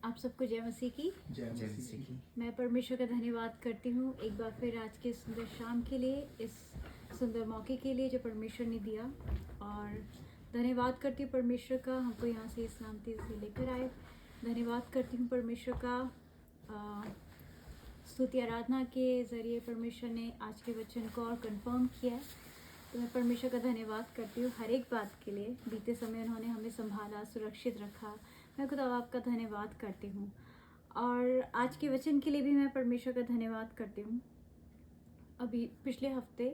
आप सबको जय मसीह की। जय मसीह की। मैं परमेश्वर का धन्यवाद करती हूँ एक बार फिर आज के सुंदर शाम के लिए, इस सुंदर मौके के लिए जो परमेश्वर ने दिया। और धन्यवाद करती हूँ परमेश्वर का, हमको यहाँ से सलामती से लेकर आए। धन्यवाद करती हूँ परमेश्वर का, स्तुति आराधना के ज़रिए परमेश्वर ने आज के वचन को और कंफर्म किया है। तो मैं परमेश्वर का धन्यवाद करती हूँ हर एक बात के लिए। बीते समय उन्होंने हमें संभाला, सुरक्षित रखा। मैं खुदा आपका धन्यवाद करती हूँ और आज के वचन के लिए भी मैं परमेश्वर का धन्यवाद करती हूँ। अभी पिछले हफ्ते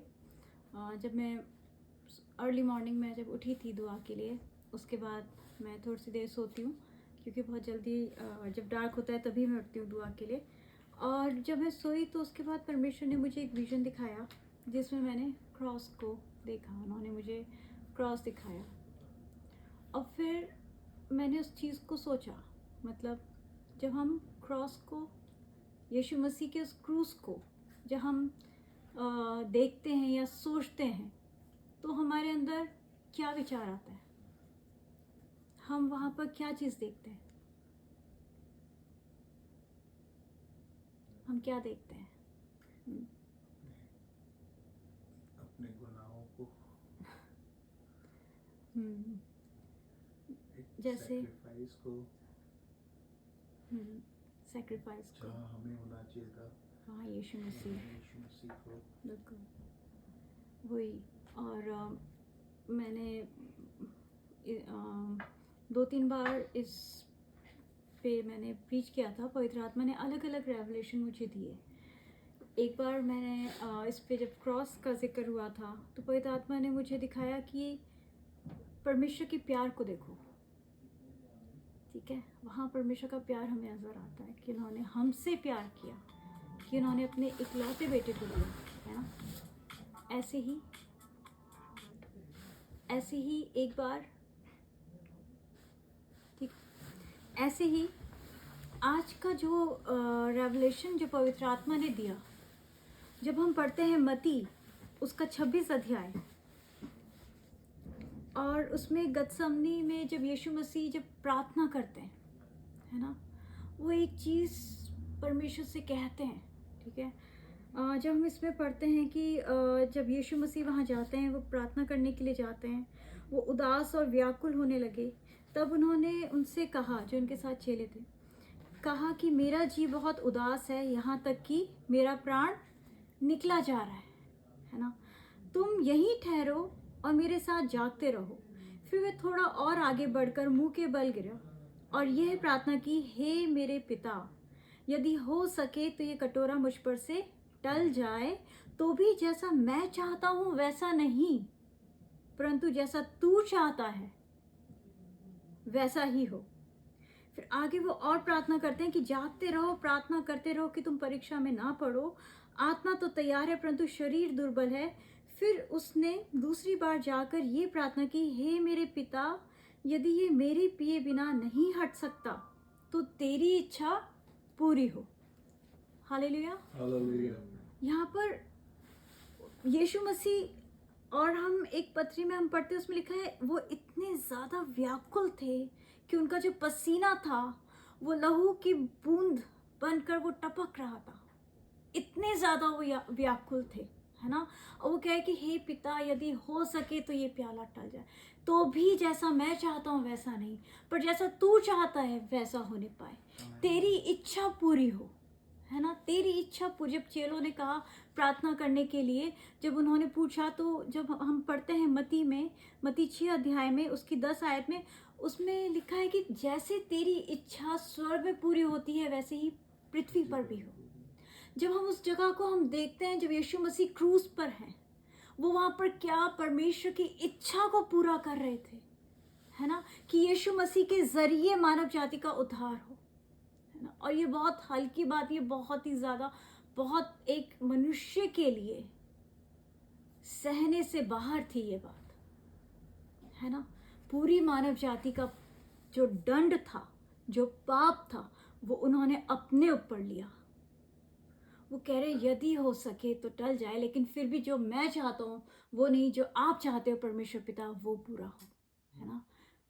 जब मैं अर्ली मॉर्निंग में जब उठी थी दुआ के लिए, उसके बाद मैं थोड़ी सी देर सोती हूँ क्योंकि बहुत जल्दी जब डार्क होता है तभी मैं उठती हूँ दुआ के लिए। और जब मैं सोई तो उसके बाद परमेश्वर ने मुझे एक विज़न दिखाया जिसमें मैंने क्रॉस को देखा। उन्होंने मुझे क्रॉस दिखाया और फिर मैंने उस चीज़ को सोचा, मतलब जब हम क्रॉस को, यीशु मसीह के उस क्रूस को जब हम देखते हैं या सोचते हैं तो हमारे अंदर क्या विचार आता है, हम वहाँ पर क्या चीज़ देखते हैं, हम क्या देखते हैं? अपने गुनाहों को, जैसे सैक्रिफाइस को, सैक्रिफाइस को, जहाँ हमें होना चाहिए था, हाँ यीशु मसीह को, बिल्कुल वही। और मैंने 2-3 बार इस पे मैंने प्रीच किया था। पवित्र आत्मा ने अलग अलग रेवलेशन मुझे दिए। एक बार मैंने इस पे जब क्रॉस का जिक्र हुआ था तो पवित्र आत्मा ने मुझे दिखाया कि परमेश्वर के प्यार को देखो, ठीक है। वहाँ परमेश्वर का प्यार हमें नज़र आता है कि उन्होंने हमसे प्यार किया, कि उन्होंने अपने इकलौते बेटे को दिया, है ना। ऐसे ही एक बार, ठीक, ऐसे ही आज का जो रेवलेशन जो पवित्र आत्मा ने दिया, जब हम पढ़ते हैं मत्ती उसका 26 अध्याय, और उसमें गतसमनी में जब यीशु मसीह जब प्रार्थना करते हैं, है ना, वो एक चीज़ परमेश्वर से कहते हैं, ठीक है। जब हम इसमें पढ़ते हैं कि जब यीशु मसीह वहाँ जाते हैं, वो प्रार्थना करने के लिए जाते हैं, वो उदास और व्याकुल होने लगे, तब उन्होंने उनसे कहा, जो उनके साथ चेले थे, कहा कि मेरा जी बहुत उदास है, यहाँ तक कि मेरा प्राण निकला जा रहा है ना। तुम यहीं ठहरो और मेरे साथ जागते रहो। फिर वे थोड़ा और आगे बढ़कर मुंह के बल गिरा और यह प्रार्थना की, हे मेरे पिता, यदि हो सके तो ये कटोरा मुझ पर से टल जाए, तो भी जैसा मैं चाहता हूँ वैसा नहीं, परंतु जैसा तू चाहता है वैसा ही हो। फिर आगे वो और प्रार्थना करते हैं कि जागते रहो, प्रार्थना करते रहो कि तुम परीक्षा में ना पड़ो। आत्मा तो तैयार है परंतु शरीर दुर्बल है। फिर उसने दूसरी बार जाकर ये प्रार्थना की, हे मेरे पिता, यदि ये मेरे पिए बिना नहीं हट सकता तो तेरी इच्छा पूरी हो। Hallelujah, hallelujah. यहाँ पर यीशु मसीह, और हम एक पत्री में हम पढ़ते उसमें लिखा है, वो इतने ज़्यादा व्याकुल थे कि उनका जो पसीना था वो लहू की बूंद बनकर वो टपक रहा था, इतने ज़्यादा वो व्याकुल थे, है ना। और वो कहे कि हे पिता, यदि हो सके तो ये प्याला टल जाए, तो भी जैसा मैं चाहता हूँ वैसा नहीं, पर जैसा तू चाहता है वैसा होने पाए, तेरी इच्छा पूरी हो, है ना, तेरी इच्छा पूरी। जब चेलों ने कहा प्रार्थना करने के लिए, जब उन्होंने पूछा, तो जब हम पढ़ते हैं मत्ती 6 अध्याय में उसकी 10 आयत में, उसमें लिखा है कि जैसे तेरी इच्छा स्वर्ग में पूरी होती है वैसे ही पृथ्वी पर भी हो। जब हम उस जगह को हम देखते हैं, जब यीशु मसीह क्रूस पर हैं, वो वहाँ पर क्या परमेश्वर की इच्छा को पूरा कर रहे थे, है ना, कि यीशु मसीह के ज़रिए मानव जाति का उद्धार हो, है ना। और ये बहुत हल्की बात, ये बहुत ही ज़्यादा, बहुत एक मनुष्य के लिए सहने से बाहर थी ये बात, है ना। पूरी मानव जाति का जो दंड था, जो पाप था, वो उन्होंने अपने ऊपर लिया। वो कह रहे यदि हो सके तो टल जाए, लेकिन फिर भी जो मैं चाहता हूँ वो नहीं, जो आप चाहते हो परमेश्वर पिता वो पूरा हो, है ना।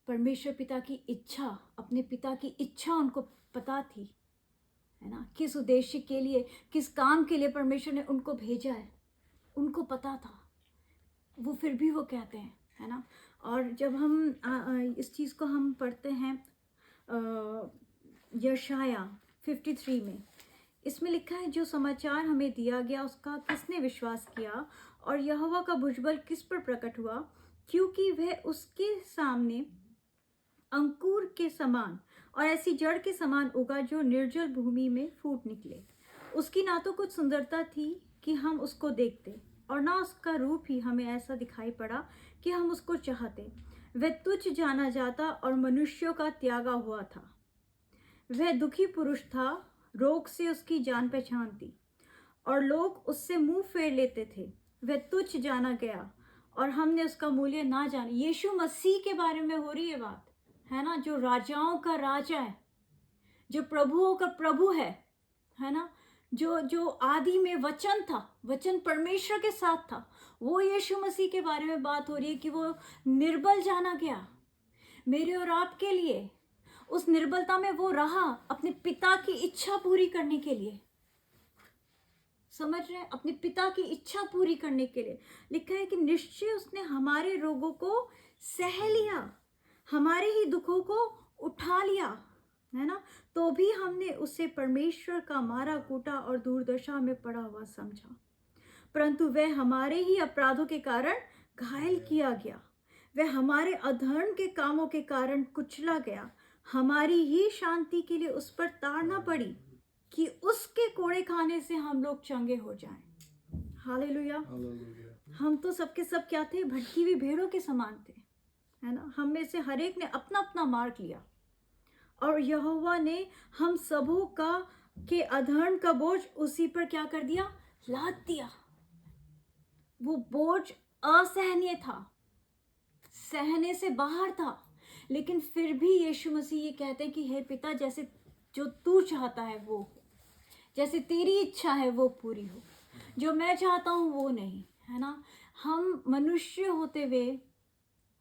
परमेश्वर पिता की इच्छा, अपने पिता की इच्छा उनको पता थी, है ना, किस उद्देश्य के लिए, किस काम के लिए परमेश्वर ने उनको भेजा है, उनको पता था। वो फिर भी वो कहते हैं, है ना। और जब हम इस चीज़ को हम पढ़ते हैं यशाया 53 में, इसमें लिखा है, जो समाचार हमें दिया गया उसका किसने विश्वास किया, और यहोवा का भुजबल किस पर प्रकट हुआ, क्योंकि वह उसके सामने अंकुर के समान और ऐसी जड़ के समान उगा जो निर्जल भूमि में फूट निकले। उसकी ना तो कुछ सुंदरता थी कि हम उसको देखते, और ना उसका रूप ही हमें ऐसा दिखाई पड़ा कि हम उसको चाहते। वह तुच्छ जाना जाता और मनुष्यों का त्यागा हुआ था। वह दुखी पुरुष था, रोग से उसकी जान पहचान थी, और लोग उससे मुंह फेर लेते थे। वह तुच्छ जाना गया और हमने उसका मूल्य ना जाना। यीशु मसीह के बारे में हो रही है बात, है ना, जो राजाओं का राजा है, जो प्रभुओं का प्रभु है ना, जो आदि में वचन था, वचन परमेश्वर के साथ था, वो यीशु मसीह के बारे में बात हो रही है कि वो निर्बल जाना गया मेरे और आपके लिए। उस निर्बलता में वो रहा अपने पिता की इच्छा पूरी करने के लिए। समझ रहे हैं, अपने पिता की इच्छा पूरी करने के लिए। लिखा है कि निश्चय उसने हमारे रोगों को सह लिया, हमारे ही दुखों को उठा लिया, है ना, तो भी हमने उसे परमेश्वर का मारा कूटा और दुर्दशा में पड़ा हुआ समझा। परंतु वह हमारे ही अपराधों के कारण घायल किया गया, वह हमारे अधर्म के कामों के कारण कुचला गया, हमारी ही शांति के लिए उस पर ताड़ना पड़ी कि उसके कोड़े खाने से हम लोग चंगे हो जाएं। हालेलुया। हालेलुया। हम तो सबके सब क्या थे, भटकी हुई भेड़ों के समान थे, है ना। हम में से हर एक ने अपना अपना मार्ग लिया, और यहोवा ने हम सबों का के अधर्म का बोझ उसी पर क्या कर दिया, लाद दिया। वो बोझ असहनीय था, सहने से बाहर था, लेकिन फिर भी यीशु मसीह ये कहते हैं कि हे पिता, जैसे जो तू चाहता है वो, जैसे तेरी इच्छा है वो पूरी हो, जो मैं चाहता हूँ वो नहीं, है ना। हम मनुष्य होते हुए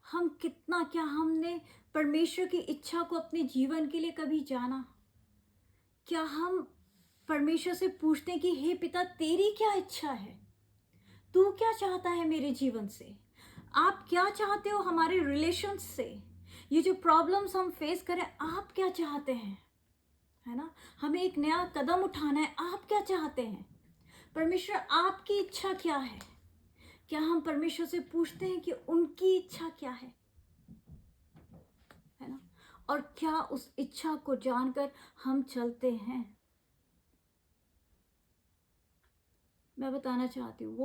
हम कितना, क्या हमने परमेश्वर की इच्छा को अपने जीवन के लिए कभी जाना? क्या हम परमेश्वर से पूछते हैं कि हे पिता, तेरी क्या इच्छा है, तू क्या चाहता है मेरे जीवन से, आप क्या चाहते हो हमारे रिलेशन से, ये जो प्रॉब्लम्स हम फेस करें आप क्या चाहते हैं, है ना, हमें एक नया कदम उठाना है, आप क्या चाहते हैं, परमेश्वर आपकी इच्छा क्या है? क्या हम परमेश्वर से पूछते हैं कि उनकी इच्छा क्या है ना, और क्या उस इच्छा को जानकर हम चलते हैं? मैं बताना चाहती हूँ,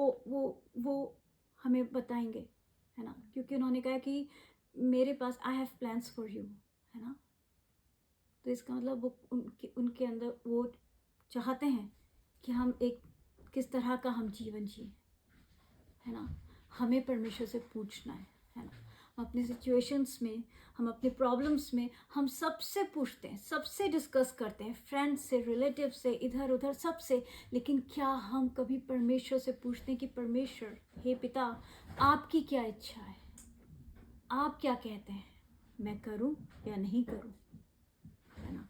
वो हमें बताएंगे, है ना, क्योंकि उन्होंने कहा कि मेरे पास I have plans for you, है ना। तो इसका मतलब वो उनके अंदर वो चाहते हैं कि हम एक किस तरह का हम जीवन जिए, है ना। हमें परमेश्वर से पूछना है ना। हम अपने सिचुएशंस में, हम अपने प्रॉब्लम्स में, हम सबसे पूछते हैं, सबसे डिस्कस करते हैं, फ्रेंड्स से, रिलेटिव से, इधर उधर सबसे, लेकिन क्या हम कभी परमेश्वर से पूछते हैं कि परमेश्वर, हे पिता, आपकी क्या इच्छा है, आप क्या कहते हैं, मैं करूं या नहीं करूं, है ना।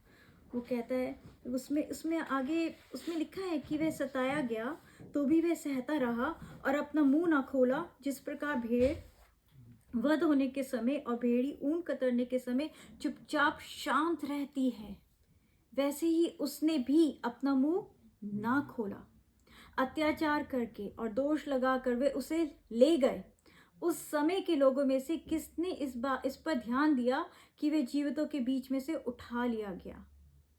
वो कहता है उसमें आगे उसमें लिखा है कि वह सताया गया तो भी वह सहता रहा और अपना मुंह ना खोला। जिस प्रकार भेड़ वध होने के समय और भेड़ी ऊन कतरने के समय चुपचाप शांत रहती है, वैसे ही उसने भी अपना मुंह ना खोला। अत्याचार करके और दोष लगाकर वे उसे ले गए। उस समय के लोगों में से किसने इस पर ध्यान दिया कि वे जीवितों के बीच में से उठा लिया गया?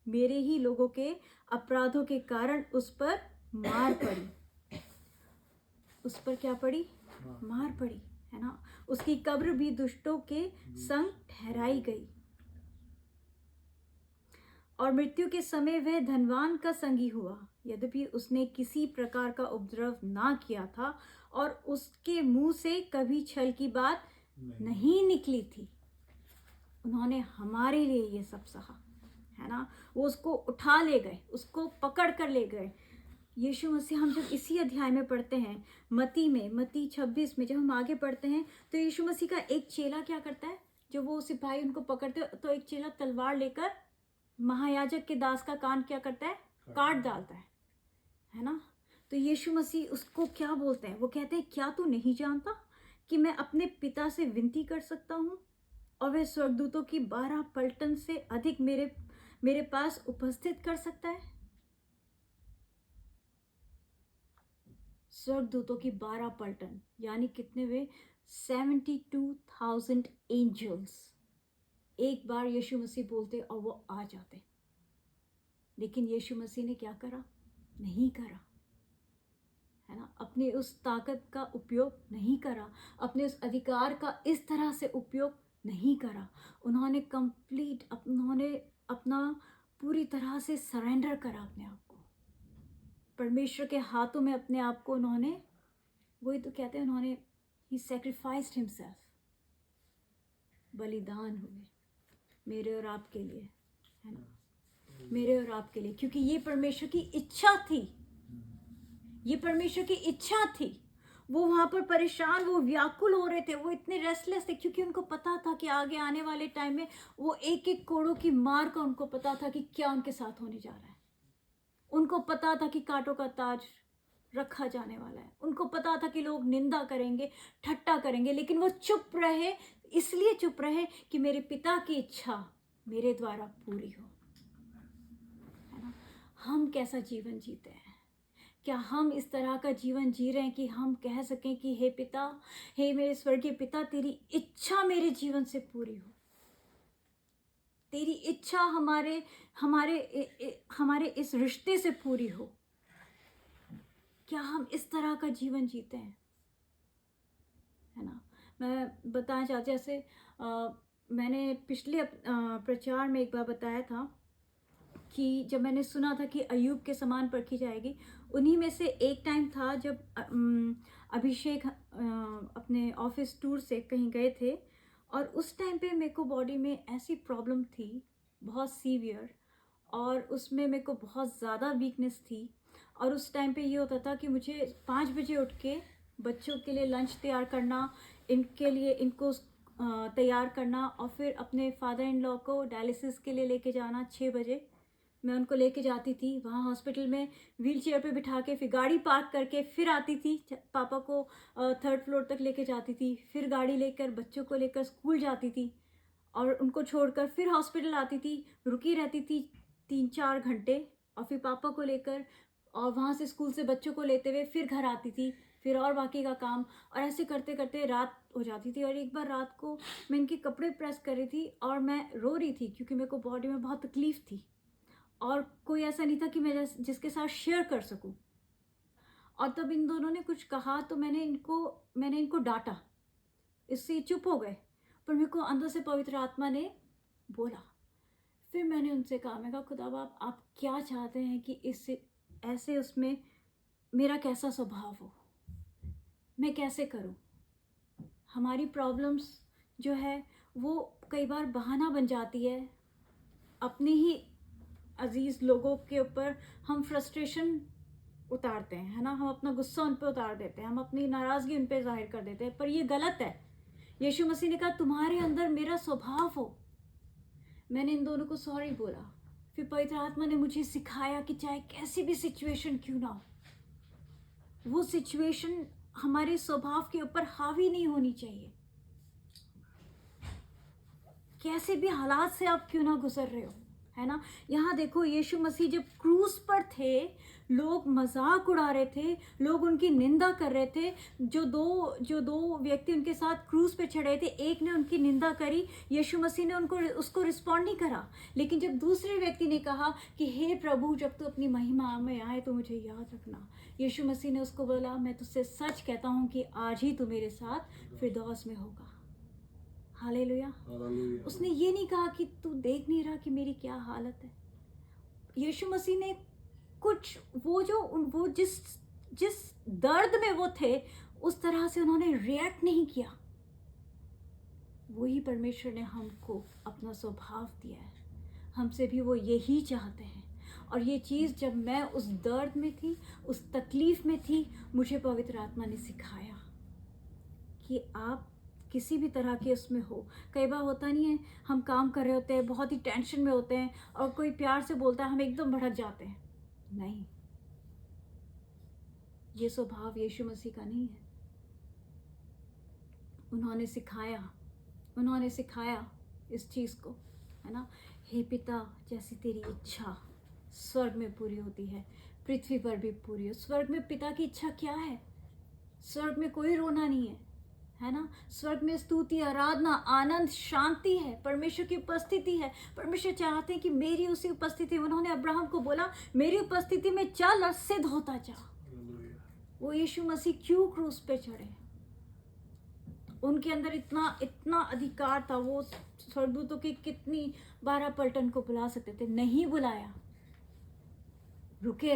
मेरे ही लोगों के अपराधों के कारण उस पर मार पड़ी। उस पर क्या पड़ी? मार पड़ी, है ना। उसकी कब्र भी दुष्टों के संग ठहराई गई, और मृत्यु के समय वह धनवान का संगी हुआ, यद्यपि उसने किसी प्रकार का उपद्रव ना किया था और उसके मुंह से कभी छल की बात नहीं निकली थी। उन्होंने हमारे लिए ये सब सहा, है ना। वो उसको उठा ले गए, उसको पकड़ कर ले गए। यीशु मसीह, हम जब इसी अध्याय में पढ़ते हैं, मत्ती 26 में जब हम आगे पढ़ते हैं, तो यीशु मसीह का एक चेला क्या करता है, जब वो सिपाही उनको पकड़ते तो एक चेला तलवार लेकर महायाजक के दास का कान क्या करता है, काट डालता है ना। तो यीशु मसीह उसको क्या बोलते हैं, वो कहते हैं क्या तू नहीं जानता कि मैं अपने पिता से विनती कर सकता हूँ और वह स्वर्गदूतों की 12 पलटन से अधिक मेरे पास उपस्थित कर सकता है। स्वर्गदूतों की 12 पलटन यानी कितने वे, 72,000 एंजल्स एक बार यीशु मसीह बोलते और वो आ जाते। लेकिन यीशु मसीह ने क्या करा, नहीं करा, है ना, अपने उस ताकत का उपयोग नहीं करा, अपने उस अधिकार का इस तरह से उपयोग नहीं करा। उन्होंने उन्होंने अपना पूरी तरह से सरेंडर करा अपने आप को परमेश्वर के हाथों में, अपने आप को उन्होंने, वही तो कहते हैं उन्होंने ही सैक्रिफाइस्ड हिमसेल्फ, बलिदान हुए मेरे और आपके लिए, है ना, मेरे और आपके लिए, क्योंकि ये परमेश्वर की इच्छा थी, ये परमेश्वर की इच्छा थी। वो वहां पर परेशान, वो व्याकुल हो रहे थे, वो इतने रेस्टलेस थे, क्योंकि उनको पता था कि आगे आने वाले टाइम में वो एक एक कोड़ों की मार का उनको पता था कि क्या उनके साथ होने जा रहा है। उनको पता था कि कांटों का ताज रखा जाने वाला है, उनको पता था कि लोग निंदा करेंगे, ठट्टा करेंगे, लेकिन वो चुप रहे, इसलिए चुप रहे कि मेरे पिता की इच्छा मेरे द्वारा पूरी हो, है ना। हम कैसा जीवन जीते हैं? क्या हम इस तरह का जीवन जी रहे हैं कि हम कह सकें कि हे पिता, हे मेरे स्वर्गीय पिता, तेरी इच्छा मेरे जीवन से पूरी हो, तेरी इच्छा हमारे इस रिश्ते से पूरी हो? क्या हम इस तरह का जीवन जीते हैं, है ना। मैं बताना चाहती, जैसे मैंने पिछले प्रचार में एक बार बताया था कि जब मैंने सुना था कि अय्यूब के समान परखी जाएगी, उन्हीं में से एक टाइम था जब अभिषेक अपने ऑफिस टूर से कहीं गए थे, और उस टाइम पे मेरे को बॉडी में ऐसी प्रॉब्लम थी बहुत सीवियर, और उसमें मेरे को बहुत ज़्यादा वीकनेस थी। और उस टाइम पे ये होता था कि मुझे 5 बजे उठ के बच्चों के लिए लंच तैयार करना, इनको तैयार करना, और फिर अपने फादर इन लॉ को डायलिसिस के लिए लेके जाना। 6 बजे मैं उनको लेके जाती थी वहाँ हॉस्पिटल में, व्हील चेयर पर बिठा के, फिर गाड़ी पार्क करके फिर आती थी, पापा को 3rd फ्लोर तक लेके जाती थी, फिर गाड़ी लेकर बच्चों को लेकर स्कूल जाती थी, और उनको छोड़कर फिर हॉस्पिटल आती थी, रुकी रहती थी 3-4 घंटे, और फिर पापा को लेकर और वहाँ से स्कूल से बच्चों को लेते हुए फिर घर आती थी, फिर और बाकी का काम, और ऐसे करते करते रात हो जाती थी। और एक बार रात को मैं इनके कपड़े प्रेस कर रही थी और मैं रो रही थी, क्योंकि मेरे को बॉडी में बहुत तकलीफ़ थी और कोई ऐसा नहीं था कि मैं जिसके साथ शेयर कर सकूं। और तब इन दोनों ने कुछ कहा तो मैंने इनको डांटा, इससे चुप हो गए, पर मेरे को अंदर से पवित्र आत्मा ने बोला। फिर मैंने उनसे कहा, मैं कहा खुदा बाप, आप क्या चाहते हैं कि इससे ऐसे उसमें मेरा कैसा स्वभाव हो, मैं कैसे करूं? हमारी प्रॉब्लम्स जो है वो कई बार बहाना बन जाती है, अपने ही अजीज लोगों के ऊपर हम फ्रस्ट्रेशन उतारते हैं, है ना, हम अपना गुस्सा उन पे उतार देते हैं, हम अपनी नाराज़गी उन पे जाहिर कर देते हैं, पर ये गलत है। यीशु मसीह ने कहा तुम्हारे अंदर मेरा स्वभाव हो। मैंने इन दोनों को सॉरी बोला, फिर पवित्र आत्मा ने मुझे सिखाया कि चाहे कैसी भी सिचुएशन क्यों ना हो, वो सिचुएशन हमारे स्वभाव के ऊपर हावी नहीं होनी चाहिए। कैसे भी हालात से आप क्यों ना गुजर रहे हो, है ना। यहाँ देखो, यीशु मसीह जब क्रूस पर थे, लोग मजाक उड़ा रहे थे, लोग उनकी निंदा कर रहे थे। जो दो व्यक्ति उनके साथ क्रूस पे चढ़े थे, एक ने उनकी निंदा करी, यीशु मसीह ने उसको रिस्पॉन्ड नहीं करा। लेकिन जब दूसरे व्यक्ति ने कहा कि हे प्रभु, जब तू अपनी महिमा में आए तो मुझे याद रखना, यीशु मसीह ने उसको बोला, मैं तुझसे सच कहता हूँ कि आज ही तू मेरे साथ फिरदौस में होगा। हालेलुया। उसने ये नहीं कहा कि तू देख नहीं रहा कि मेरी क्या हालत है। यीशु मसीह ने कुछ वो जिस दर्द में वो थे, उस तरह से उन्होंने रिएक्ट नहीं किया। वही परमेश्वर ने हमको अपना स्वभाव दिया है, हमसे भी वो यही चाहते हैं। और ये चीज़ जब मैं उस दर्द में थी, उस तकलीफ में थी, मुझे पवित्र आत्मा ने सिखाया कि आप किसी भी तरह के उसमें हो। कई बार होता नहीं है, हम काम कर रहे होते हैं, बहुत ही टेंशन में होते हैं और कोई प्यार से बोलता है, हम एकदम भड़क जाते हैं। नहीं, ये स्वभाव यीशु मसीह का नहीं है। उन्होंने सिखाया इस चीज़ को, है ना। हे पिता, जैसी तेरी इच्छा स्वर्ग में पूरी होती है, पृथ्वी पर भी पूरी हो। स्वर्ग में पिता की इच्छा क्या है? स्वर्ग में कोई रोना नहीं है ना। स्वर्ग में स्तुति, आराधना, आनंद, शांति है, परमेश्वर की उपस्थिति है। परमेश्वर चाहते हैं कि मेरी उसी उपस्थिति, उन्होंने अब्राहम को बोला, मेरी उपस्थिति में चल और सिद्ध होता जा। वो यीशु मसीह क्यों क्रूस पे चढ़े? उनके अंदर इतना अधिकार था, वो स्वर्गदूतों की कितनी 12 पलटन को बुला सकते थे, नहीं बुलाया। रुके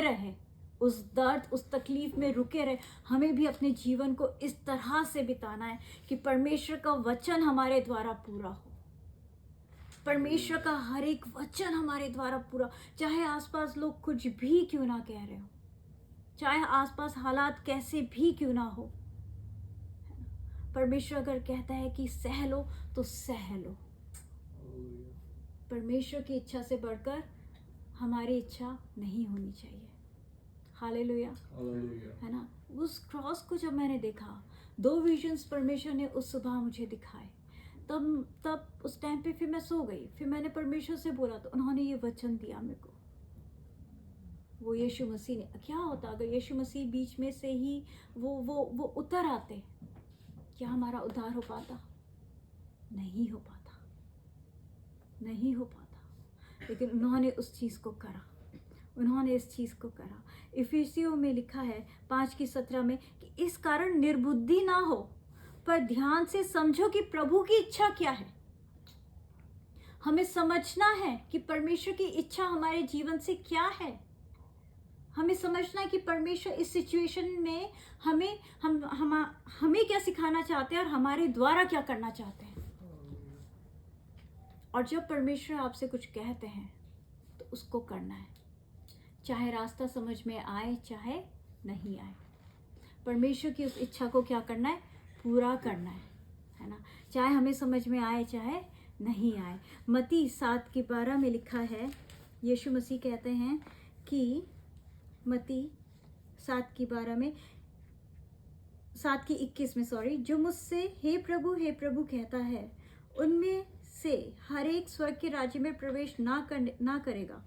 रहे उस दर्द, उस तकलीफ में रुके रहे। हमें भी अपने जीवन को इस तरह से बिताना है कि परमेश्वर का वचन हमारे द्वारा पूरा हो। परमेश्वर का हर एक वचन हमारे द्वारा पूरा, चाहे आसपास लोग कुछ भी क्यों ना कह रहे हो, चाहे आसपास हालात कैसे भी क्यों ना हो। परमेश्वर अगर कहता है कि सह लो तो सह लो। परमेश्वर की इच्छा से बढ़कर हमारी इच्छा नहीं होनी चाहिए। हालेलुया, है ना। उस क्रॉस को जब मैंने देखा, 2 विजन्स परमेश्वर ने उस सुबह मुझे दिखाए, तब उस टाइम पे फिर मैं सो गई। फिर मैंने परमेश्वर से बोला तो उन्होंने ये वचन दिया मेरे को। वो यीशु मसीह ने, क्या होता अगर यीशु मसीह बीच में से ही वो उतर आते, क्या हमारा उद्धार हो पाता? नहीं हो पाता। लेकिन उन्होंने उस चीज़ को करा, उन्होंने इस चीज़ को करा। इफिसियों में लिखा है 5:17 में कि इस कारण निर्बुद्धि ना हो, पर ध्यान से समझो कि प्रभु की इच्छा क्या है। हमें समझना है कि परमेश्वर की इच्छा हमारे जीवन से क्या है। हमें समझना है कि परमेश्वर इस सिचुएशन में हमें क्या सिखाना चाहते हैं और हमारे द्वारा क्या करना चाहते हैं। और जब परमेश्वर आपसे कुछ कहते हैं तो उसको करना है, चाहे रास्ता समझ में आए चाहे नहीं आए। परमेश्वर की उस इच्छा को क्या करना है? पूरा करना है ना। चाहे हमें समझ में आए चाहे नहीं आए। मत्ती 7:12 में लिखा है, यीशु मसीह कहते हैं कि मत्ती 7:12 में 7:21 में जो मुझसे हे प्रभु कहता है, उनमें से हर एक स्वर्ग के राज्य में प्रवेश ना करेगा,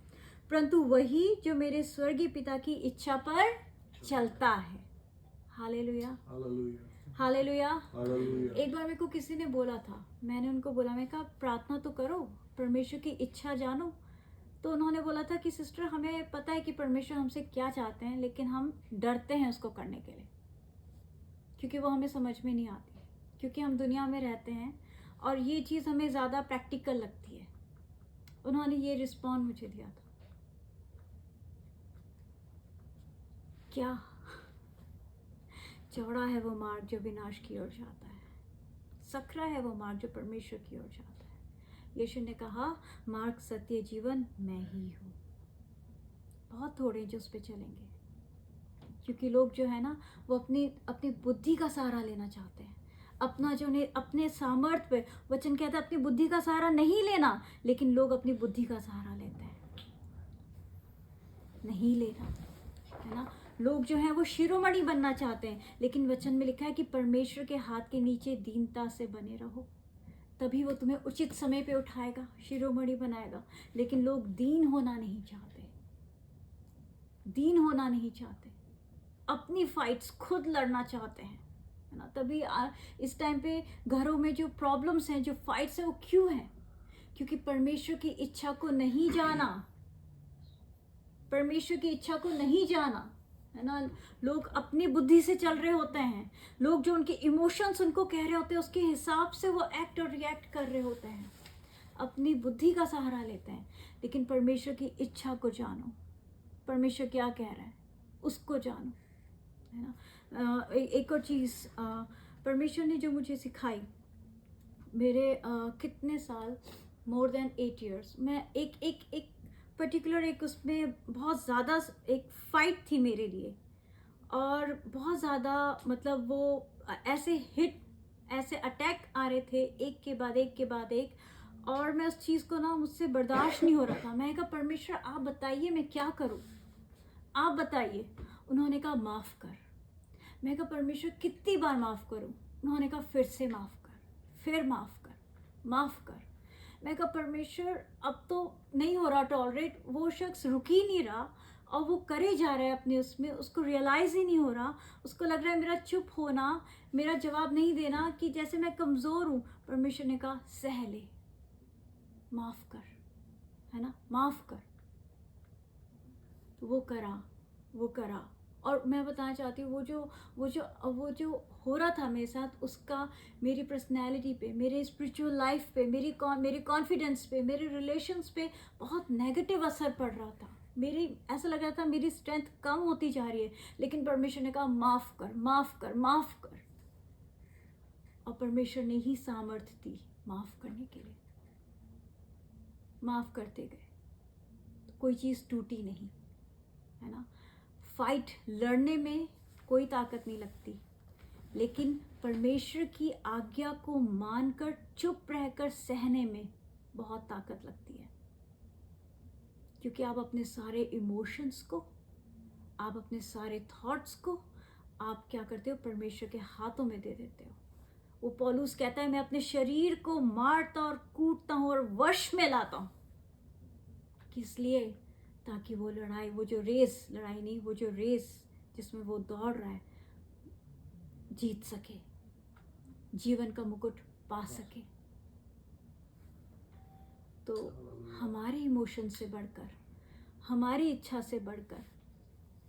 परंतु वही जो मेरे स्वर्गीय पिता की इच्छा पर चलता है। Hallelujah, hallelujah. एक बार मेरे को किसी ने बोला था, मैंने उनको बोला, मैं कहा प्रार्थना तो करो, परमेश्वर की इच्छा जानो। तो उन्होंने बोला था कि सिस्टर, हमें पता है कि परमेश्वर हमसे क्या चाहते हैं, लेकिन हम डरते हैं उसको करने के लिए, क्योंकि वो हमें समझ में नहीं आती, क्योंकि हम दुनिया में रहते हैं और ये चीज़ हमें ज़्यादा प्रैक्टिकल लगती है। उन्होंने ये रिस्पॉन्ड मुझे दिया था, क्या चौड़ा है वो मार्ग जो विनाश की ओर जाता है, सकरा है वो मार्ग जो परमेश्वर की ओर जाता है। यीशु ने कहा, मार्ग, सत्य, जीवन मैं ही हूँ। बहुत थोड़े जो उस पर चलेंगे, क्योंकि लोग जो है ना, वो अपनी बुद्धि का सहारा लेना चाहते हैं। अपना जो ने अपने सामर्थ्य पे, वचन कहता है अपनी बुद्धि का सहारा नहीं लेना, लेकिन लोग अपनी बुद्धि का सहारा लेते हैं। नहीं लेना, है ना। लोग जो हैं वो शिरोमणि बनना चाहते हैं, लेकिन वचन में लिखा है कि परमेश्वर के हाथ के नीचे दीनता से बने रहो, तभी वो तुम्हें उचित समय पे उठाएगा, शिरोमणि बनाएगा। लेकिन लोग दीन होना नहीं चाहते, अपनी फाइट्स खुद लड़ना चाहते हैं, है ना। तभी इस टाइम पे घरों में जो प्रॉब्लम्स हैं, जो फाइट्स हैं, वो क्यों हैं? क्योंकि परमेश्वर की इच्छा को नहीं जाना, है ना। लोग अपनी बुद्धि से चल रहे होते हैं, लोग जो उनके इमोशंस उनको कह रहे होते हैं उसके हिसाब से वो एक्ट और रिएक्ट कर रहे होते हैं, अपनी बुद्धि का सहारा लेते हैं। लेकिन परमेश्वर की इच्छा को जानो, परमेश्वर क्या कह रहा है उसको जानो, है ना। एक और चीज़ परमेश्वर ने जो मुझे सिखाई, मेरे कितने साल, मोर देन 8 years, मैं एक पर्टिकुलर एक उसमें बहुत ज़्यादा एक फाइट थी मेरे लिए, और बहुत ज़्यादा, मतलब वो ऐसे अटैक आ रहे थे एक के बाद एक के बाद एक, और मैं उस चीज़ को ना मुझसे बर्दाश्त नहीं हो रहा था। मैंने कहा परमेश्वर आप बताइए मैं क्या करूं, आप बताइए। उन्होंने कहा माफ़ कर। मैं कहा परमेश्वर कितनी बार माफ़ करूं? उन्होंने कहा फिर से माफ़ कर, फिर माफ़ कर, माफ़ कर। मैं कहा परमेश्वर अब तो नहीं हो रहा टॉलरेट, वो शख्स रुक ही नहीं रहा और वो करे जा रहा है अपने उसमें, उसको रियलाइज़ ही नहीं हो रहा, उसको लग रहा है मेरा चुप होना, मेरा जवाब नहीं देना कि जैसे मैं कमज़ोर हूँ। परमेश्वर ने कहा सह ले, माफ़ कर, है ना, माफ़ कर। तो वो करा। और मैं बताना चाहती हूँ वो जो हो रहा था मेरे साथ, उसका मेरी पर्सनैलिटी पे, मेरे स्पिरिचुअल लाइफ पे, मेरे कॉन्फिडेंस पे, मेरे रिलेशंस पे बहुत नेगेटिव असर पड़ रहा था। मेरी ऐसा लग रहा था मेरी स्ट्रेंथ कम होती जा रही है। लेकिन परमेश्वर ने कहा माफ़ कर, माफ़ कर, माफ़ कर। और परमेश्वर ने ही सामर्थ्य दी माफ़ करने के लिए। माफ़ करते गए तो कोई चीज़ टूटी नहीं, है ना। फाइट लड़ने में कोई ताकत नहीं लगती, लेकिन परमेश्वर की आज्ञा को मानकर चुप रहकर सहने में बहुत ताकत लगती है। क्योंकि आप अपने सारे इमोशंस को, आप अपने सारे थॉट्स को आप क्या करते हो, परमेश्वर के हाथों में दे देते हो। वो पौलुस कहता है मैं अपने शरीर को मारता और कूटता हूँ और वश में लाता हूँ। किस लिए? ताकि वो लड़ाई, वो जो रेस, लड़ाई नहीं, वो जो रेस जिसमें वो दौड़ रहा है जीत सके, जीवन का मुकुट पा सके। तो हमारे इमोशन से बढ़कर, हमारी इच्छा से बढ़कर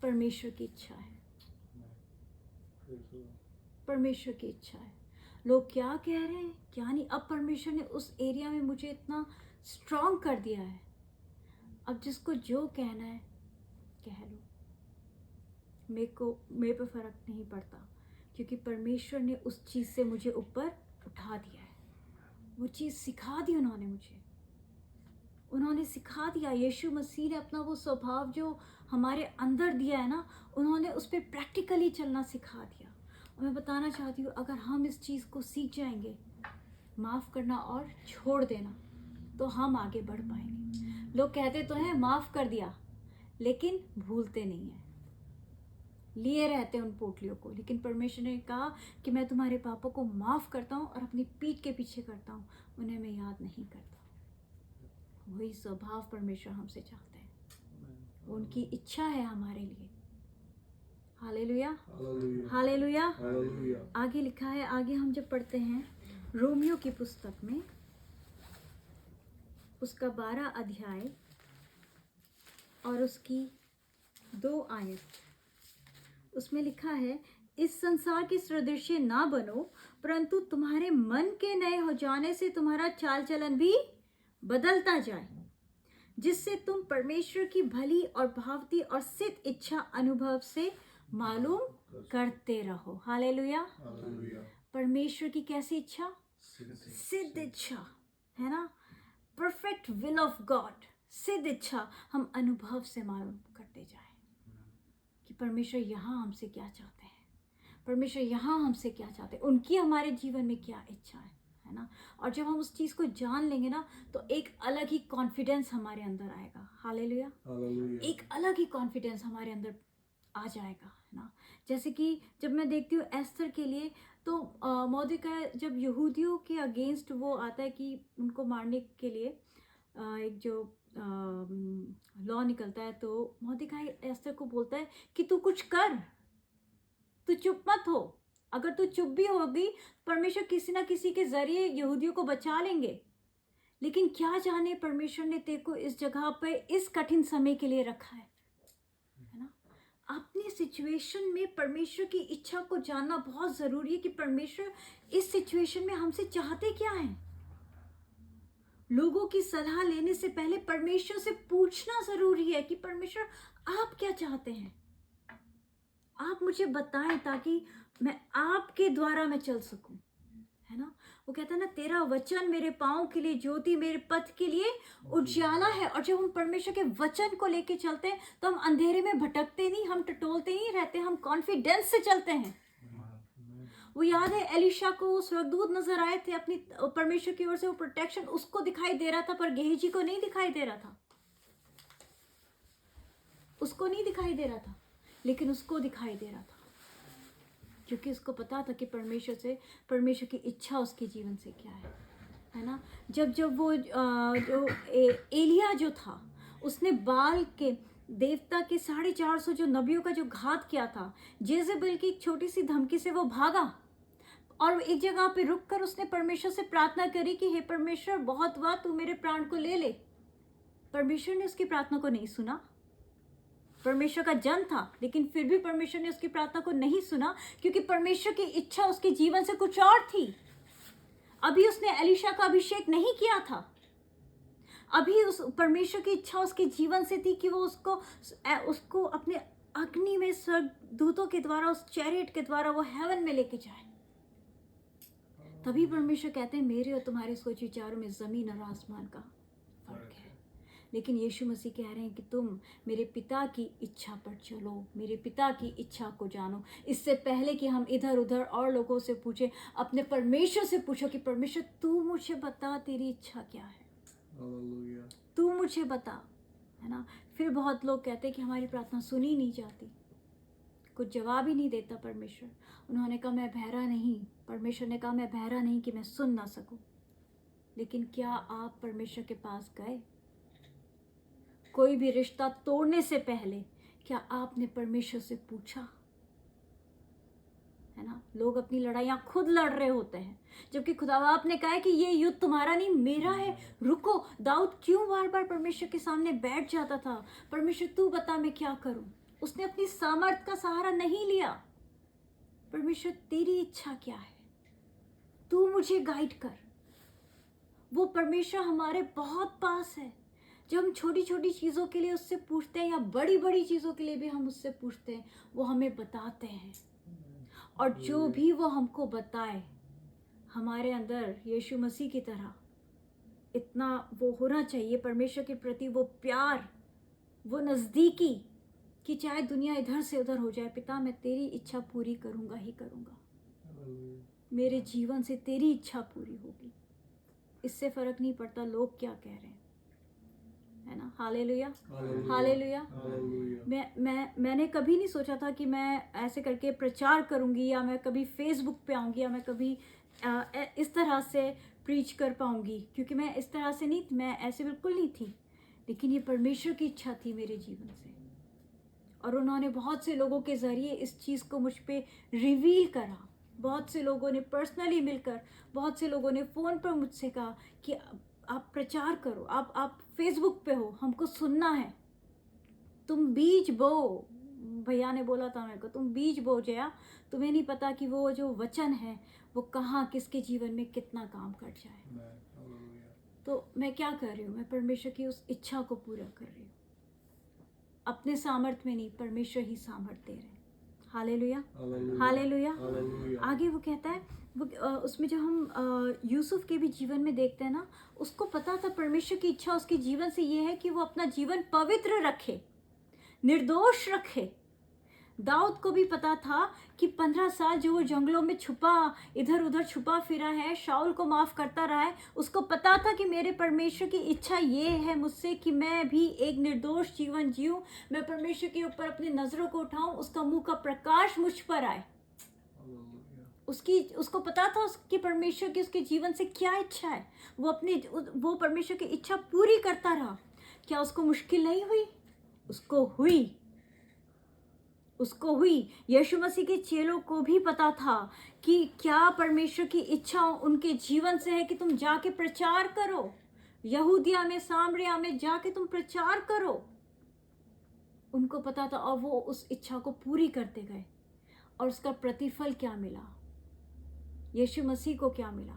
परमेश्वर की इच्छा है, परमेश्वर की इच्छा है। लोग क्या कह रहे हैं क्या नहीं, अब परमेश्वर ने उस एरिया में मुझे इतना स्ट्रांग कर दिया है, अब जिसको जो कहना है कह लो, मेरे पे फर्क नहीं पड़ता। क्योंकि परमेश्वर ने उस चीज़ से मुझे ऊपर उठा दिया है, वो चीज़ सिखा दी उन्होंने सिखा दिया। यीशु मसीह ने अपना वो स्वभाव जो हमारे अंदर दिया है ना, उन्होंने उस पर प्रैक्टिकली चलना सिखा दिया। और मैं बताना चाहती हूँ, अगर हम इस चीज़ को सीख जाएंगे, माफ़ करना और छोड़ देना, तो हम आगे बढ़ पाएंगे। लोग कहते तो हैं माफ़ कर दिया, लेकिन भूलते नहीं हैं, लिए रहते हैं उन पोटलियों को। लेकिन परमेश्वर ने कहा कि मैं तुम्हारे पापों को माफ़ करता हूँ और अपनी पीठ के पीछे करता हूँ, उन्हें मैं याद नहीं करता। वही स्वभाव परमेश्वर हमसे चाहते हैं, उनकी इच्छा है हमारे लिए। Hallelujah, hallelujah. आगे लिखा है, आगे हम जब पढ़ते हैं रोमियो की पुस्तक में, उसका 12 अध्याय और उसकी 2 आयत, उसमें लिखा है इस संसार के सदृश्य ना बनो, परंतु तुम्हारे मन के नए हो जाने से तुम्हारा चाल चलन भी बदलता जाए, जिससे तुम परमेश्वर की भली और भावती और सिद्ध इच्छा अनुभव से मालूम करते रहो। हालेलुया। परमेश्वर की कैसी इच्छा? सिद्ध इच्छा, है ना, परफेक्ट विल ऑफ गॉड, सिद्ध इच्छा हम अनुभव से मालूम करते जाएं कि परमेश्वर यहाँ हमसे क्या चाहते हैं, परमेश्वर यहाँ हमसे क्या चाहते हैं, उनकी हमारे जीवन में क्या इच्छा है ना। और जब हम उस चीज़ को जान लेंगे ना, तो एक अलग ही कॉन्फिडेंस हमारे अंदर आएगा। हालेलुया। एक अलग ही कॉन्फिडेंस हमारे अंदर आ जाएगा, है ना। जैसे कि जब मैं देखती हूँ एस्थर के लिए, तो मौर्देकाई जब यहूदियों के अगेंस्ट वो आता है कि उनको मारने के लिए एक जो लॉ निकलता है, तो मौर्देकाई एस्थर को बोलता है कि तू कुछ कर, तू चुप मत हो। अगर तू चुप भी होगी, परमेश्वर किसी ना किसी के जरिए यहूदियों को बचा लेंगे। लेकिन क्या जाने परमेश्वर ने तेरे को इस जगह पे इस कठिन समय के लिए रखा है ना। अपनी सिचुएशन में परमेश्वर की इच्छा को जानना बहुत जरूरी है कि परमेश्वर इस सिचुएशन में हमसे चाहते क्या है। लोगों की सलाह लेने से पहले परमेश्वर से पूछना जरूरी है कि परमेश्वर आप क्या चाहते हैं, आप मुझे बताएं ताकि मैं आपके द्वारा मैं चल सकूं, है ना। वो कहता है ना, तेरा वचन मेरे पाँव के लिए ज्योति, मेरे पथ के लिए उजाला है। और जब हम परमेश्वर के वचन को लेके चलते हैं, तो हम अंधेरे में भटकते नहीं, हम टटोलते नहीं रहते, हम कॉन्फिडेंस से चलते हैं। वो याद है एलिशा को वो स्वर्गदूत नजर आए थे, अपनी परमेश्वर की ओर से वो प्रोटेक्शन उसको दिखाई दे रहा था, पर गेहजी को नहीं दिखाई दे रहा था, उसको नहीं दिखाई दे रहा था, लेकिन उसको दिखाई दे रहा था, क्योंकि उसको पता था कि परमेश्वर की इच्छा उसके जीवन से क्या है ना। जब वो जो एलिया जो था, उसने बाल के देवता के 450 जो नबियों का जो घात किया था, जेजेबेल की एक छोटी सी धमकी से वो भागा और एक जगह पे रुक कर उसने परमेश्वर से प्रार्थना करी कि हे परमेश्वर, बहुत हुआ, तू मेरे प्राण को ले ले। परमेश्वर ने उसकी प्रार्थना को नहीं सुना। परमेश्वर का जन था, लेकिन फिर भी परमेश्वर ने उसकी प्रार्थना को नहीं सुना, क्योंकि परमेश्वर की इच्छा उसके जीवन से कुछ और थी। अभी उसने एलिशा का अभिषेक नहीं किया था, अभी उस परमेश्वर की इच्छा उसके जीवन से थी कि वो उसको अपने अग्नि में स्वर्गदूतों के द्वारा, उस चैरियट के द्वारा वो हेवन में लेके जाए। तभी परमेश्वर कहते हैं मेरे और तुम्हारे सोच विचारों में जमीन और आसमान का फर्क है। लेकिन यीशु मसीह कह रहे हैं कि तुम मेरे पिता की इच्छा पर चलो, मेरे पिता की इच्छा को जानो। इससे पहले कि हम इधर उधर और लोगों से पूछे, अपने परमेश्वर से पूछो कि परमेश्वर तू मुझे बता, तेरी इच्छा क्या है, तू मुझे बता, है ना। फिर बहुत लोग कहते हैं कि हमारी प्रार्थना सुनी नहीं जाती, कुछ जवाब ही नहीं देता परमेश्वर। उन्होंने कहा मैं बहरा नहीं, परमेश्वर ने कहा मैं बहरा नहीं कि मैं सुन ना सकूं। लेकिन क्या आप परमेश्वर के पास गए? कोई भी रिश्ता तोड़ने से पहले क्या आपने परमेश्वर से पूछा? है ना, लोग अपनी लड़ाइयां खुद लड़ रहे होते हैं, जबकि खुदाबाप ने कहा है कि ये युद्ध तुम्हारा नहीं मेरा है। रुको, दाऊद क्यों बार बार परमेश्वर के सामने बैठ जाता था, परमेश्वर तू बता मैं क्या करूं। उसने अपनी सामर्थ का सहारा नहीं लिया। परमेश्वर तेरी इच्छा क्या है, तू मुझे गाइड कर। वो परमेश्वर हमारे बहुत पास है। जब हम छोटी छोटी चीज़ों के लिए उससे पूछते हैं या बड़ी बड़ी चीज़ों के लिए भी हम उससे पूछते हैं, वो हमें बताते हैं। और जो भी वो हमको बताए, हमारे अंदर यीशु मसीह की तरह इतना वो होना चाहिए परमेश्वर के प्रति, वो प्यार, वो नज़दीकी, कि चाहे दुनिया इधर से उधर हो जाए, पिता मैं तेरी इच्छा पूरी करूँगा ही करूँगा, मेरे जीवन से तेरी इच्छा पूरी होगी। इससे फ़र्क नहीं पड़ता लोग क्या कह रहे हैं, है ना। Hallelujah, hallelujah. मैंने कभी नहीं सोचा था कि मैं ऐसे करके प्रचार करूंगी, या मैं कभी फेसबुक पे आऊंगी, या मैं कभी इस तरह से प्रीच कर पाऊंगी, क्योंकि मैं इस तरह से नहीं, मैं ऐसे बिल्कुल नहीं थी। लेकिन ये परमेश्वर की इच्छा थी मेरे जीवन से, और उन्होंने बहुत से लोगों के ज़रिए इस चीज़ को मुझ पे रिवील करा। बहुत से लोगों ने पर्सनली मिलकर, बहुत से लोगों ने फ़ोन पर मुझसे कहा कि आप प्रचार करो, आप फेसबुक पे हो, हमको सुनना है, तुम बीज बो। भैया ने बोला था मेरे को, तुम बीज बो जया, तुम्हें नहीं पता कि वो जो वचन है वो कहाँ किसके जीवन में कितना काम कर जाए। तो मैं क्या कर रही हूँ, मैं परमेश्वर की उस इच्छा को पूरा कर रही हूँ। अपने सामर्थ में नहीं, परमेश्वर ही सामर्थ दे रहे हैं। Hallelujah, hallelujah. आगे वो कहता है, वो उसमें जो हम यूसुफ के भी जीवन में देखते हैं ना, उसको पता था परमेश्वर की इच्छा उसके जीवन से ये है कि वो अपना जीवन पवित्र रखे, निर्दोष रखे। दाऊद को भी पता था कि 15 साल जो वो जंगलों में छुपा, इधर उधर छुपा फिरा है, शाऊल को माफ करता रहा है, उसको पता था कि मेरे परमेश्वर की इच्छा ये है मुझसे कि मैं भी एक निर्दोष जीवन जीऊं, मैं परमेश्वर के ऊपर अपनी नजरों को उठाऊं, उसका मुंह का प्रकाश मुझ पर आए। उसको पता था उसकी परमेश्वर की उसके जीवन से क्या इच्छा है। वो परमेश्वर की इच्छा पूरी करता रहा। क्या उसको मुश्किल नहीं हुई? उसको हुई। यीशु मसीह के चेलों को भी पता था कि क्या परमेश्वर की इच्छा उनके जीवन से है कि तुम जाके प्रचार करो, यहूदिया में, सामरिया में जाके तुम प्रचार करो। उनको पता था, और वो उस इच्छा को पूरी करते गए। और उसका प्रतिफल क्या मिला? यीशु मसीह को क्या मिला?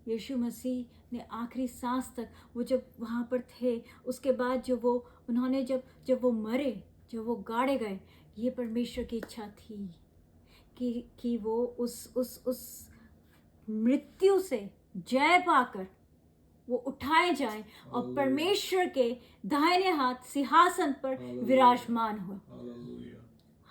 यीशु मसीह ने आखिरी सांस तक, वो जब वहाँ पर थे, उसके बाद जो वो उन्होंने जब वो मरे, जब वो गाड़े गए, ये परमेश्वर की इच्छा थी कि वो उस मृत्यु से जय पाकर वो उठाए जाएं और परमेश्वर के दाहिने हाथ सिंहासन पर विराजमान हो।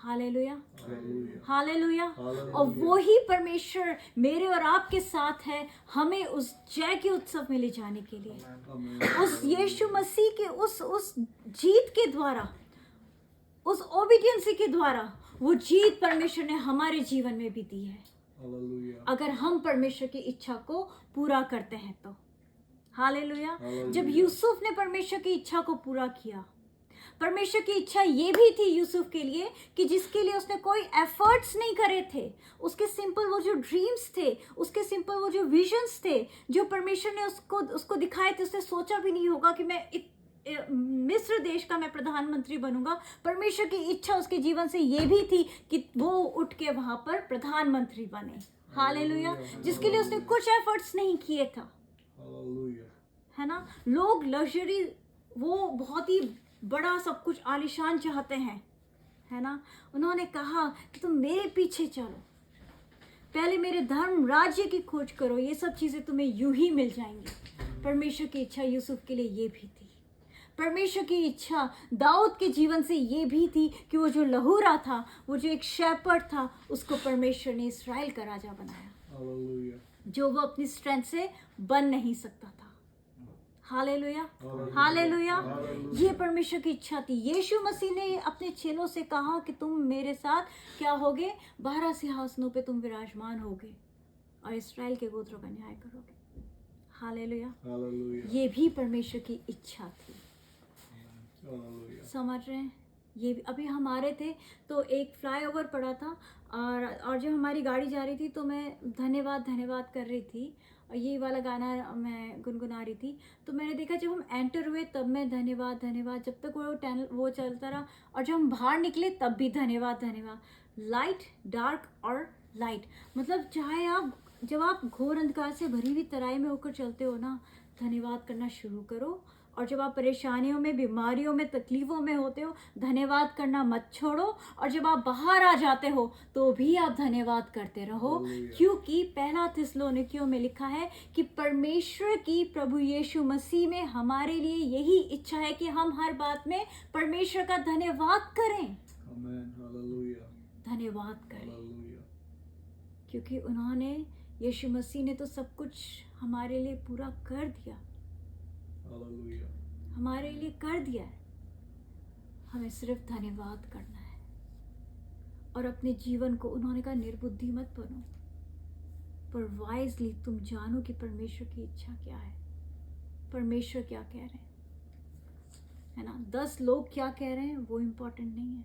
Hallelujah, Hallelujah. हालेलुया। Hallelujah. और वो ही परमेश्वर मेरे और आपके साथ है हमें उस जय के उत्सव में ले जाने के लिए। Amen. उस यीशु मसीह के उस जीत के द्वारा, उस ओबीडियंसी के द्वारा वो जीत परमेश्वर ने हमारे जीवन में भी दी है, Hallelujah. अगर हम परमेश्वर की इच्छा को पूरा करते हैं तो। हालेलुया। Hallelujah. जब यूसुफ ने परमेश्वर की इच्छा को पूरा किया, परमेश्वर की इच्छा ये भी थी यूसुफ के लिए कि जिसके लिए उसने कोई एफर्ट्स नहीं करे थे, उसके सिंपल वो जो ड्रीम्स थे, उसके सिंपल वो जो विजन्स थे जो परमेश्वर ने उसको दिखाए थे, उसने सोचा भी नहीं होगा कि मैं मिस्र देश का मैं प्रधानमंत्री बनूंगा। परमेश्वर की इच्छा उसके जीवन से ये भी थी कि वो उठ के वहां पर प्रधानमंत्री बने। हालेलुया। जिसके लिए उसने कुछ एफर्ट्स नहीं किए था, Hallelujah. है ना। लोग लग्जरी, वो बहुत ही बड़ा सब कुछ आलीशान चाहते हैं, है ना। उन्होंने कहा कि तुम मेरे पीछे चलो, पहले मेरे धर्म राज्य की खोज करो, ये सब चीजें तुम्हें यूं ही मिल जाएंगी। परमेश्वर की इच्छा यूसुफ के लिए ये भी थी। परमेश्वर की इच्छा दाऊद के जीवन से ये भी थी कि वो जो लहूरा था, वो जो एक शेपर्ड था, उसको परमेश्वर ने इस्राएल का राजा बनाया, Hallelujah. जो वो अपनी स्ट्रेंथ से बन नहीं सकता था। Hallelujah, Hallelujah. हालेलुया। Hallelujah. ये परमेश्वर की इच्छा थी। यीशु मसीह ने अपने चेलों से कहा कि तुम मेरे साथ क्या होगे, 12 सिंहासनों पे तुम विराजमान होगे और इस्राएल के गोत्रों का न्याय करोगे। हालेलुया। Hallelujah. ये भी परमेश्वर की इच्छा थी। Hallelujah. समझ रहे हैं। ये भी अभी हमारे थे तो एक फ्लाईओवर पड़ा था और जब हमारी गाड़ी जा रही थी तो मैं धन्यवाद धन्यवाद कर रही थी और ये वाला गाना मैं गुनगुना रही थी। तो मैंने देखा जब हम एंटर हुए तब मैं धन्यवाद धन्यवाद, जब तक वो चलता रहा, और जब हम बाहर निकले तब भी धन्यवाद धन्यवाद। लाइट डार्क और लाइट, मतलब चाहे जब आप घोर अंधकार से भरी हुई तराई में होकर चलते हो ना, धन्यवाद करना शुरू करो। और जब आप परेशानियों में, बीमारियों में, तकलीफ़ों में होते हो, धन्यवाद करना मत छोड़ो। और जब आप बाहर आ जाते हो तो भी आप धन्यवाद करते रहो, Hallelujah. क्योंकि पहला थिस्सलुनीकियों में लिखा है कि परमेश्वर की प्रभु यीशु मसीह में हमारे लिए यही इच्छा है कि हम हर बात में परमेश्वर का धन्यवाद करें। Amen. Hallelujah. धन्यवाद करें, Hallelujah. क्योंकि उन्होंने, यीशु मसीह ने तो सब कुछ हमारे लिए पूरा कर दिया, Hallelujah. हमारे लिए कर दिया है। हमें सिर्फ धन्यवाद करना है। और अपने जीवन को, उन्होंने कहा निर्बुद्धि मत बनो, पर वाइजली तुम जानो कि परमेश्वर की इच्छा क्या है, परमेश्वर क्या कह रहे हैं, है ना। 10 लोग क्या कह रहे हैं वो इम्पोर्टेंट नहीं है।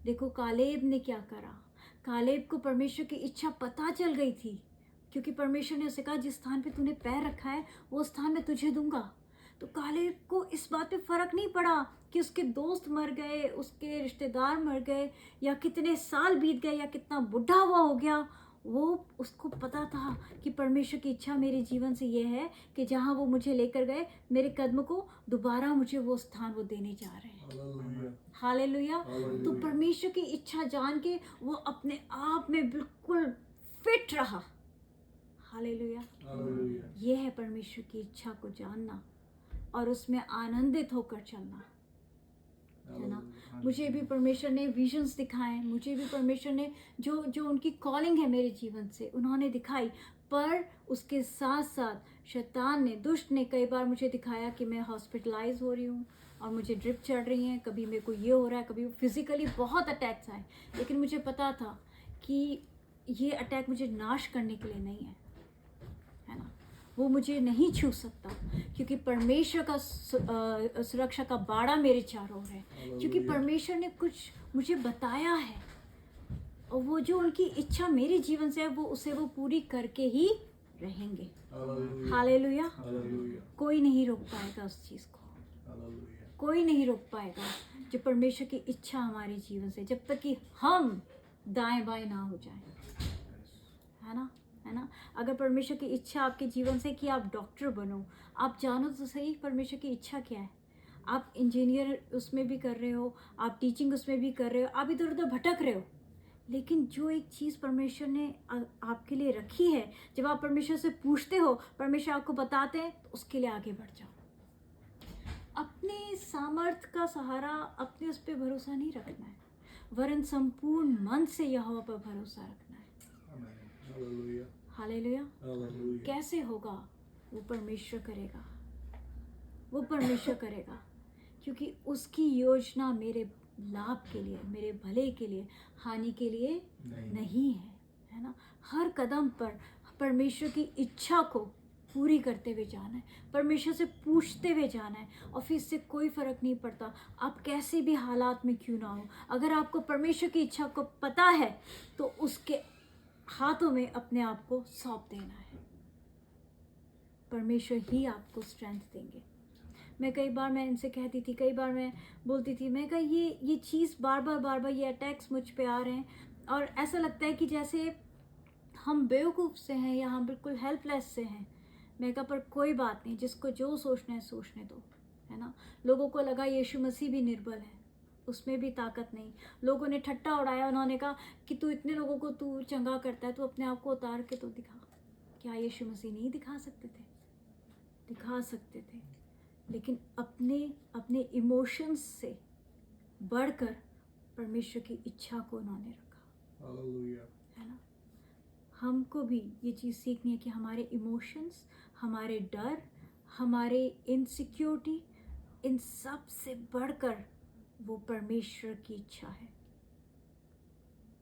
देखो कालेब ने क्या करा। कालेब को परमेश्वर की इच्छा पता चल गई थी, क्योंकि परमेश्वर ने उसे कहा जिस स्थान पे तूने पैर रखा है वो स्थान मैं तुझे दूंगा। तो कालेब को इस बात पे फर्क नहीं पड़ा कि उसके दोस्त मर गए, उसके रिश्तेदार मर गए, या कितने साल बीत गए, या कितना बुढ़ा हुआ हो गया। वो उसको पता था कि परमेश्वर की इच्छा मेरे जीवन से ये है कि जहाँ वो मुझे लेकर गए, मेरे कदम को दोबारा मुझे वो स्थान वो देने जा रहे हैं। Hallelujah. हालेलुया। तो Hallelujah. परमेश्वर की इच्छा जान के वो अपने आप में बिल्कुल फिट रहा। हालेलुया। Hallelujah. ये है परमेश्वर की इच्छा को जानना और उसमें आनंदित होकर चलना, है ना। Hallelujah. मुझे भी परमेश्वर ने विजन्स दिखाए, मुझे भी परमेश्वर ने जो उनकी कॉलिंग है मेरे जीवन से उन्होंने दिखाई, पर उसके साथ साथ शैतान ने, दुष्ट ने कई बार मुझे दिखाया कि मैं हॉस्पिटलाइज हो रही हूँ और मुझे ड्रिप चढ़ रही हैं, कभी मेरे को ये हो रहा है, कभी फिजिकली बहुत अटैक्स आए। लेकिन मुझे पता था कि ये अटैक मुझे नाश करने के लिए नहीं है ना। वो मुझे नहीं छू सकता, क्योंकि परमेश्वर का सुरक्षा का बाड़ा मेरे चारों ओर है, क्योंकि Hallelujah. परमेश्वर ने कुछ मुझे बताया है और वो जो उनकी इच्छा मेरे जीवन से है वो पूरी करके ही रहेंगे। Hallelujah. हालेलुया। Hallelujah. कोई नहीं रोक पाएगा उस चीज़ को, Hallelujah. कोई नहीं रोक पाएगा जो परमेश्वर की इच्छा हमारे जीवन से, जब तक कि हम दाएं बाएं ना हो जाएं, है ना। अगर परमेश्वर की इच्छा आपके जीवन से कि आप डॉक्टर बनो, आप जानो तो सही परमेश्वर की इच्छा क्या है। आप इंजीनियर उसमें भी कर रहे हो, आप टीचिंग उसमें भी कर रहे हो, आप इधर उधर भटक रहे हो, लेकिन जो एक चीज़ परमेश्वर ने आपके लिए रखी है, जब आप परमेश्वर से पूछते हो, परमेश्वर आपको बताते हैं, तो उसके लिए आगे बढ़ जाओ। अपने सामर्थ्य का सहारा, अपने उस पर भरोसा नहीं रखना है। वरन संपूर्ण मन से यहोवा पर भरोसा रखना है। Hallelujah. हालेलुया। Hallelujah. कैसे होगा? वो परमेश्वर करेगा, वो परमेश्वर करेगा, क्योंकि उसकी योजना मेरे लाभ के लिए, मेरे भले के लिए, हानि के लिए नहीं है ना। हर कदम पर परमेश्वर की इच्छा को पूरी करते हुए जाना है, परमेश्वर से पूछते हुए जाना है, और फिर इससे कोई फ़र्क नहीं पड़ता आप कैसे भी हालात में क्यों ना हो। अगर आपको परमेश्वर की इच्छा को पता है तो उसके हाथों में अपने आप को सौंप देना है। परमेश्वर ही आपको स्ट्रेंथ देंगे। मैं इनसे कहती थी, कई बार मैं बोलती थी, मैं कहा ये चीज़ बार बार ये अटैक्स मुझ पे आ रहे हैं, और ऐसा लगता है कि जैसे हम बेवकूफ़ से हैं या हम बिल्कुल हेल्पलेस से हैं। मैं कहा पर कोई बात नहीं, जिसको जो सोचना है सोचने दो, है ना। लोगों को लगा यीशु मसीह भी निर्बल है, उसमें भी ताकत नहीं। लोगों ने ठट्टा उड़ाया, उन्होंने कहा कि तू इतने लोगों को तू चंगा करता है, तो अपने आप को उतार के तो दिखा। क्या यीशु मसीह नहीं दिखा सकते थे? दिखा सकते थे, लेकिन अपने इमोशंस से बढ़कर परमेश्वर की इच्छा को उन्होंने रखा, Hallelujah. है ना। हमको भी ये चीज़ सीखनी है कि हमारे इमोशंस, हमारे डर, हमारे इनसिक्योरिटी, इन सब से बढ़कर वो परमेश्वर की इच्छा है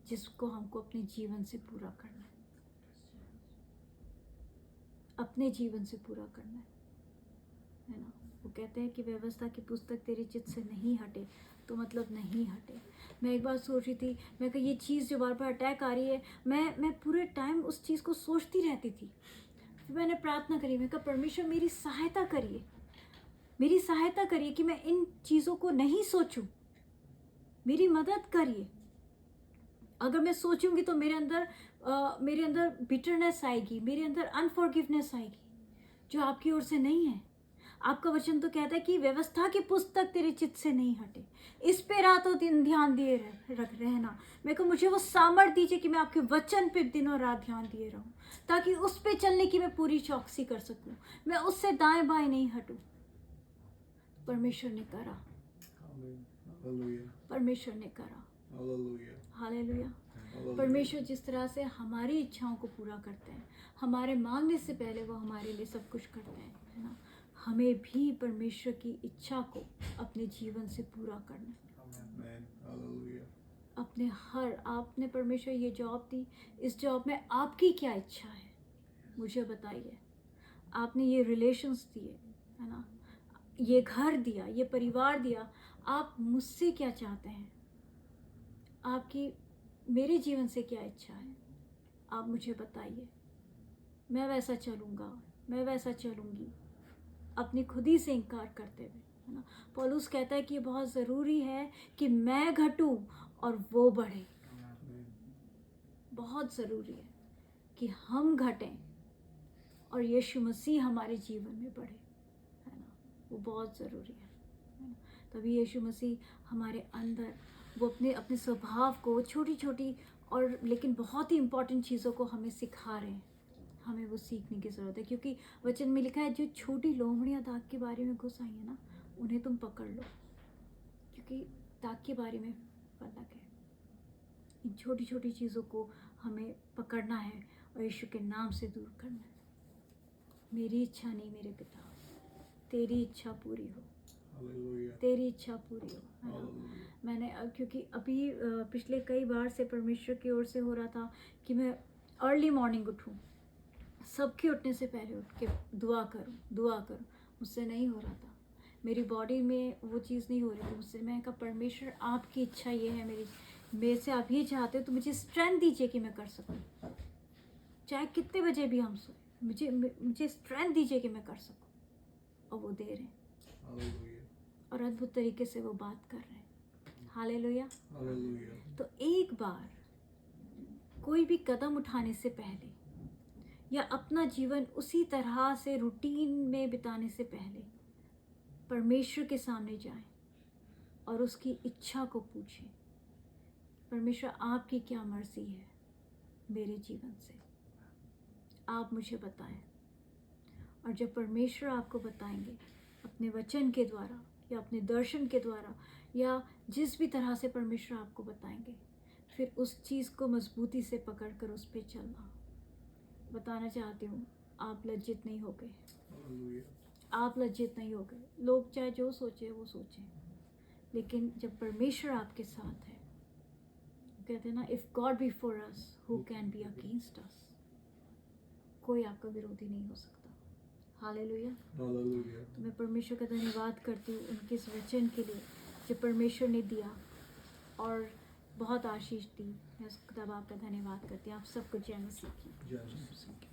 जिसको हमको अपने जीवन से पूरा करना है, अपने जीवन से पूरा करना है ना। वो कहते हैं कि व्यवस्था की पुस्तक तेरे चित्त से नहीं हटे, तो मतलब नहीं हटे। मैं एक बार सोच रही थी, मैं कहा ये चीज़ जो बार बार अटैक आ रही है, मैं पूरे टाइम उस चीज़ को सोचती रहती थी। फिर मैंने प्रार्थना करी, मैं कहा परमेश्वर मेरी सहायता करिए, मेरी सहायता करिए कि मैं इन चीज़ों को नहीं सोचूं, मेरी मदद करिए। अगर मैं सोचूंगी तो मेरे अंदर बिटरनेस आएगी, मेरे अंदर अनफॉरगिवनेस आएगी, जो आपकी ओर से नहीं है। आपका वचन तो कहता है कि व्यवस्था की पुस्तक तेरे चित्त से नहीं हटे, इस पे रातों दिन ध्यान दिए रहना। मेरे को मुझे वो सामर्थ्य दीजिए कि मैं आपके वचन पे दिनों रात ध्यान दिए रहूं, ताकि उस पे चलने की मैं पूरी चौकसी कर सकूं, मैं उससे दाएं बाएं नहीं हटूं। परमेश्वर ने करा, Amen. Hallelujah. परमेश्वर ने करा। Hallelujah. हालेलुया। Hallelujah. परमेश्वर जिस तरह से हमारी इच्छाओं को पूरा करते हैं, हमारे मांगने से पहले वो हमारे लिए सब कुछ करते हैं, है ना। हमें भी परमेश्वर की इच्छा को अपने जीवन से पूरा करना है। Amen. Hallelujah. आपने परमेश्वर ये जॉब दी, इस जॉब में आपकी क्या इच्छा है मुझे बताइए। आपने ये रिलेशंस दिए, है ना, ये घर दिया, ये परिवार दिया, आप मुझसे क्या चाहते हैं? आपकी मेरे जीवन से क्या इच्छा है? आप मुझे बताइए। मैं वैसा चलूँगा, मैं वैसा चलूँगी, अपनी खुद ही से इनकार करते हुए, है ना। पौलुस कहता है कि ये बहुत ज़रूरी है कि मैं घटूं और वो बढ़े। Amen. बहुत ज़रूरी है कि हम घटें और यीशु मसीह हमारे जीवन में बढ़े, है ना। वो बहुत ज़रूरी है ना। तभी यीशु मसीह हमारे अंदर वो अपने स्वभाव को छोटी छोटी और लेकिन बहुत ही इम्पोर्टेंट चीज़ों को हमें सिखा रहे हैं। हमें वो सीखने की ज़रूरत है, क्योंकि वचन में लिखा है जो छोटी लोमड़ियाँ दाग के बारे में घुस आई है ना, उन्हें तुम पकड़ लो, क्योंकि दाग के बारे में फलक है। इन छोटी छोटी चीज़ों को हमें पकड़ना है और यीशु के नाम से दूर करना है। मेरी इच्छा नहीं मेरे पिता, तेरी इच्छा पूरी हो, Hallelujah. तेरी इच्छा पूरी हो, है ना। Hallelujah. मैंने क्योंकि अभी पिछले कई बार से परमेश्वर की ओर से हो रहा था कि मैं अर्ली मॉर्निंग उठूं, सबके उठने से पहले उठ के दुआ करूं। मुझसे नहीं हो रहा था, मेरी बॉडी में वो चीज़ नहीं हो रही थी मुझसे। मैं कहा परमेश्वर आपकी इच्छा ये है, मेरे से आप ये चाहते हो तो मुझे स्ट्रेंथ दीजिए कि मैं कर सकूं, चाहे कितने बजे भी हम सोए, मुझे स्ट्रेंथ दीजिए कि मैं कर सकूं। और वो दे रहे हैं, Hallelujah. और अद्भुत तरीके से वो बात कर रहे हैं। हालेलुया। Hallelujah. तो एक बार कोई भी कदम उठाने से पहले या अपना जीवन उसी तरह से रूटीन में बिताने से पहले परमेश्वर के सामने जाएं और उसकी इच्छा को पूछें, परमेश्वर आपकी क्या मर्जी है मेरे जीवन से, आप मुझे बताएं। और जब परमेश्वर आपको बताएंगे अपने वचन के द्वारा या अपने दर्शन के द्वारा या जिस भी तरह से परमेश्वर आपको बताएंगे, फिर उस चीज़ को मजबूती से पकड़ कर उस पर चलना। बताना चाहती हूँ, आप लज्जित नहीं हो गए, हालेलुया। आप लज्जित नहीं हो गए। लोग चाहे जो सोचे वो सोचें, लेकिन जब परमेश्वर आपके साथ है, कहते हैं ना, if God B for us who can be against us. कोई आपका विरोधी नहीं हो सकता। हालेलुया। हालेलुया। तो मैं परमेश्वर का धन्यवाद करती हूँ उनके इस वचन के लिए जो परमेश्वर ने दिया और बहुत आशीष दी। मैं उस खुदा बाप का धन्यवाद करती हूँ। आप सबको जय मसीह की। जय मसीह।